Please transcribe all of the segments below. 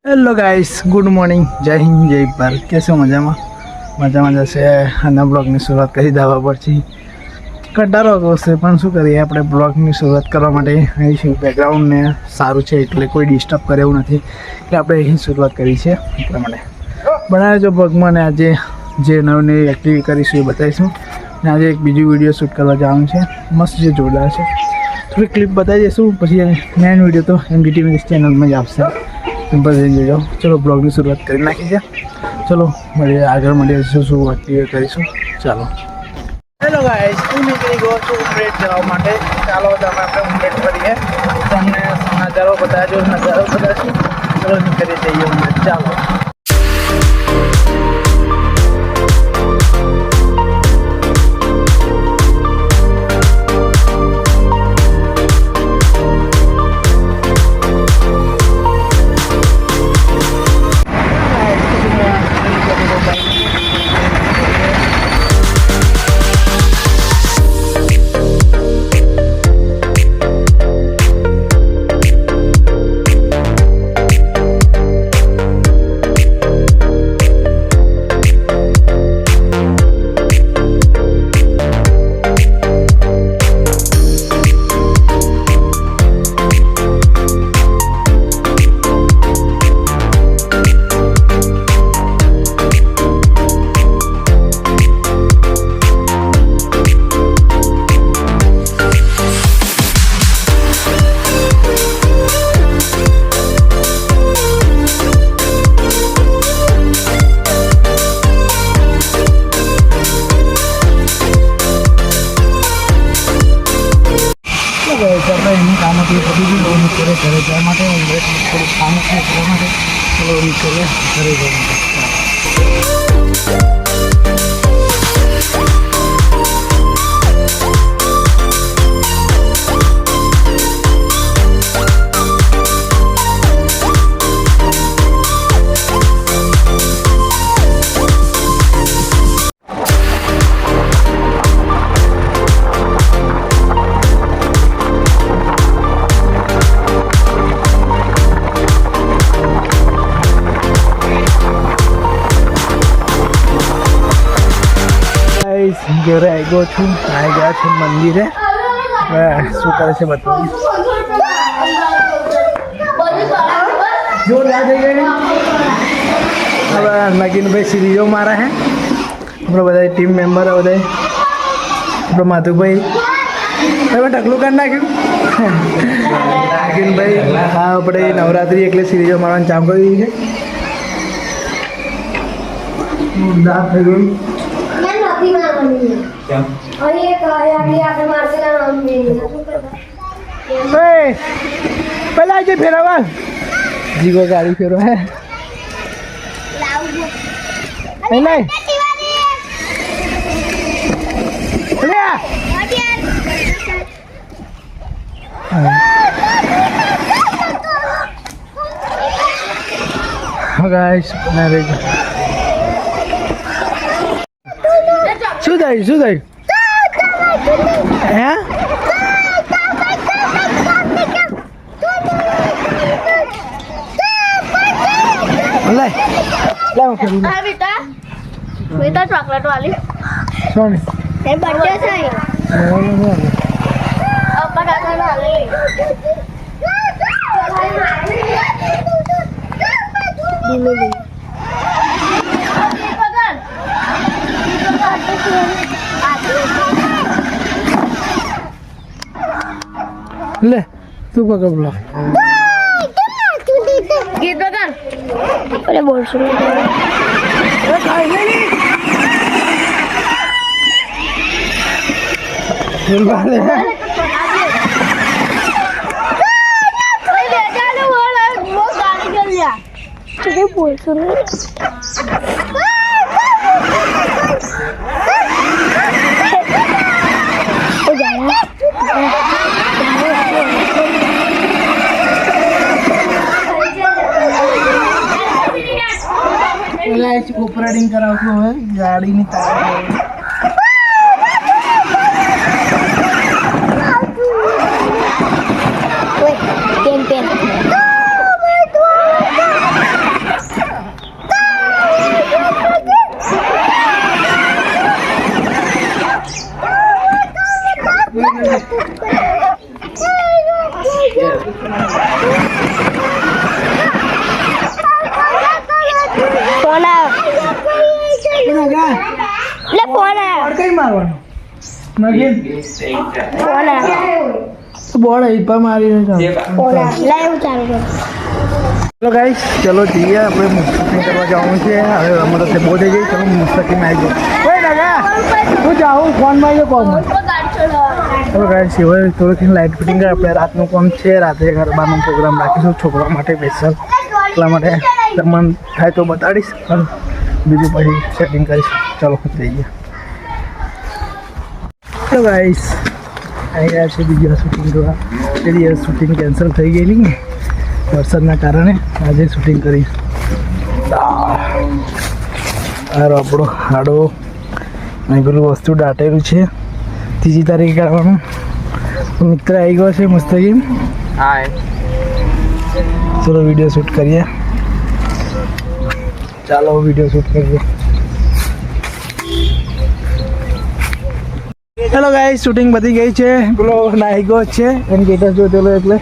Hello guys, good morning, जय हिंद जय भारत। कैसे मजाમાં જશે અને બ્લોગની શરૂઆત કરી દેવા પડશે। કંટાળો આવશે પણ શું કરીએ, આપણે બ્લોગની શરૂઆત કરવા માટે અહીં શું બેકગ્રાઉન્ડને સારું છે એટલે કોઈ ડિસ્ટર્બ કરે એવું નથી એટલે આપણે અહીં શરૂઆત કરી છે। એટલા માટે બનાવે જો બ્લોગમાં ને આજે જે નવી એક્ટિવિટી કરીશું એ બતાવીશું ને આજે એક બીજું વિડીયો શૂટ કરવા જવાનું છે, મસ્ત જે જોરદાર છે। થોડી ક્લિપ બતાવી દઈશું, પછી મેન વિડીયો તો MDT ચેનલમાં જ આવશે। सिंपल जई जाओ। चलो ब्लॉग की शुरुआत कर नाखी। चलो મળીએ આગળ મળીએ શું એક્ટિવિટી કરીશું। ચાલો હેલો ગાઈસ, હું નીકળી ગયો છું ઉમરેઠ જવા માટે। ચાલો તમે આપણે ઉમરેઠ ફરીએ, તમને નજારો બતાવજો, નજારો બતાવીશું। ચલો નીકળી જઈએ ઉમરેઠ, ચાલો। काम पड़ी लोन करे घरे जाए थोड़ा काम करने चलो निकले घरे जाए। ઘરે આવી ગયો છું, આવી ગયા છું મંદિરે। શું કરે છે બધું જોરદાર થઈ ગઈ। હવે નગીનભાઈ સિરીઝો મારા હે, આપણે બધા ટીમ મેમ્બર બધા આપણે માધુભાઈ તમે ટકલું કરી નાખ્યું। નગીનભાઈ હા, આપણે નવરાત્રિ એટલે સિરીઝો મારવાનું ચાલુ કરી છે। જોરદાર થઈ ગયું। पहला जे फेरवा जीगो गाड़ी फेरो है नहीं गाइस मैरिज सुधाई सुधाई हैं ले ले बेटा बेटा चॉकलेट वाली सोनी ये बर्थडे से अब बता वाली ले तू पकड़ लो गीत बता। अरे बोल सुन बोल सुन ऑपरेटिंग करावतो है गाड़ी ની તાર पेन पेन લે ફોન આયો બોર્ડ કઈ મારવાનો નગીન ફોન આયો બોર્ડ અહીં પર મારી ફોન આયો લાઈવ ચાલુ કર ચલો ગાઈસ ચલો જઈએ આપણે મુસ્તકી કરવા જવાનું છે હવે અમારે તો બહુ થઈ ગઈ ચલો મુસ્તકીમાં આવી જાઓ ઓય દાદા હું જાઉં ફોનમાં આવી કોમ ચલો ગાઈસ હવે થોડીક લાઇટ ફિટિંગ આપણે રાતનું કામ છે રાતે ગરબાનો પ્રોગ્રામ રાખીશું છોકરા માટે સ્પેશિયલ એટલા માટે તમને થાય તો બતાડીશ પણ બીજું પછી સેટિંગ કરીશ ચલો જઈએ ચલો ગાઈસ આવી ગયા છે બીજા શૂટિંગ કરવા પેલી શૂટિંગ કેન્સલ થઈ ગયેલી ને વરસાદના કારણે આજે શૂટિંગ કરી આ આપણો હાડો અહીં પેલું વસ્તુ દાટેલું છે 3જી તારીખે કાઢવાનું મિત્ર આવી ગયો છે મુસ્તકીમ હાય ચલો વિડીયો શૂટ કરીએ ચાલો વિડીયો શૂટ કરીએ હેલો ગાઈસ શૂટિંગ બધી ગઈ છે પેલો નાહી ગયો છે એમ સ્ટેટસ જોતેલો એટલે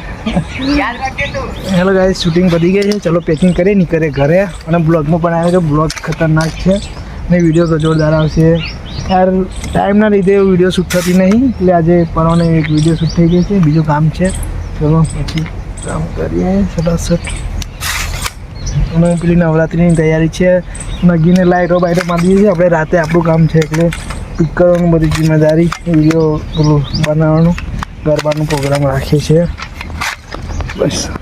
હેલો ગાઈસ શૂટિંગ બધી ગઈ છે ચલો પેકિંગ કરી નીકળે ઘરે અને બ્લોગમાં પણ આવે છે બ્લોગ ખતરનાક છે ને વિડીયો તો જોરદાર આવશે યાર ટાઈમના લીધે વિડીયો શૂટ થતી નહીં એટલે આજે પરવાને એક વિડીયો શૂટ થઈ ગઈ છે બીજું કામ છે ચલો પછી કામ કરીએ ફટાફટ અને પેલી નવરાત્રિની તૈયારી છે નગીને લાઇટો બાઇટો બાંધીએ છીએ આપણે રાતે આપણું કામ છે એટલે પિક કરવાનું બધી જિમ્મેદારી વિડીયો પેલું બનાવવાનું ગરબાનો પ્રોગ્રામ રાખીએ છીએ બસ